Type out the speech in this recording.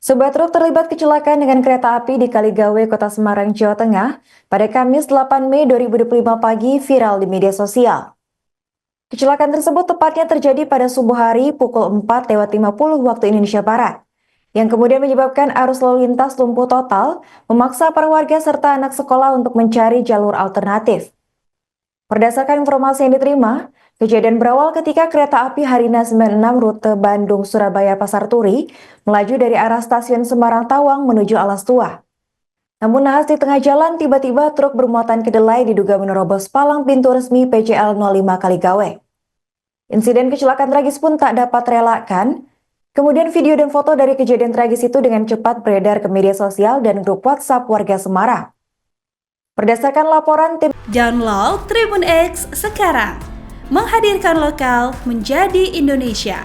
Sebuah truk terlibat kecelakaan dengan kereta api di Kaligawe, Kota Semarang, Jawa Tengah pada Kamis 8 Mei 2025 pagi viral di media sosial. Kecelakaan tersebut tepatnya terjadi pada subuh hari pukul 4:50 waktu Indonesia Barat, yang kemudian menyebabkan arus lalu lintas lumpuh total, memaksa para warga serta anak sekolah untuk mencari jalur alternatif. Berdasarkan informasi yang diterima, kejadian berawal ketika kereta api Harina 96 rute Bandung-Surabaya Pasar Turi melaju dari arah stasiun Semarang Tawang menuju Alas Tua. Namun nahas di tengah jalan, tiba-tiba truk bermuatan kedelai diduga menerobos palang pintu resmi PCL 05 Kaligawe. Insiden kecelakaan tragis pun tak dapat terelakkan. Kemudian video dan foto dari kejadian tragis itu dengan cepat beredar ke media sosial dan grup WhatsApp warga Semarang. Berdasarkan laporan tim Download Tribun X sekarang, menghadirkan lokal menjadi Indonesia.